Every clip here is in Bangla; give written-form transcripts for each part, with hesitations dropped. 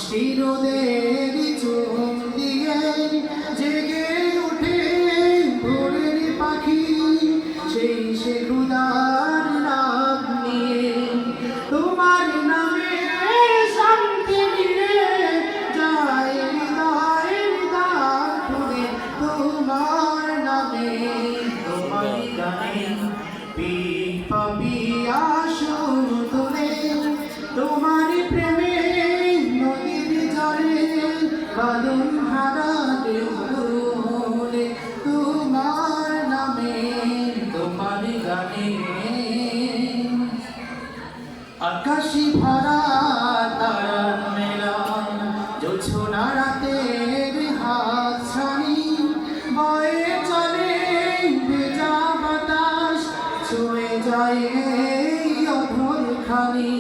মিষ্টি রোদের চোখ দিয়ে জেগে ওঠে ভোরের পাখি, সেই সে খুদার নাম নিয়ে, তোমার নামে শান্তি নিয়ে যায় হৃদয়ের দ্বার খুলে, তোমার নামে তোমার গানে পাপিয়া সুর তোলে, তোমার প্রেমে নদীর জলে বাদন হারাতে ভুলে, তোমার নামে তোমার গানে আকাশি ভরা তারার মেলা, জোছনা রাতের হাত ছানি বয়ে চলে ভেজা বাতাস, ছুঁয়ে যায় অধর খানি।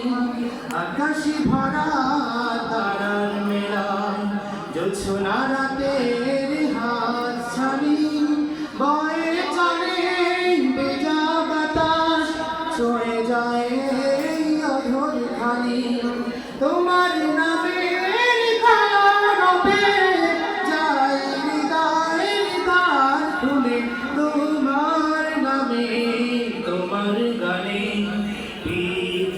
আকাশি ভরা তারার মেলা, জোছনা রাতের হাত ছানি বয়ে চলে ভেজা বাতাস, ছুঁয়ে যায় অধর খানি। তোমার নামে যায় হৃদয়ের দ্বার খুলে, তোমার নামে তোমার গানে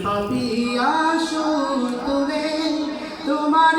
পাপিয়া সুর তোলে, তোমার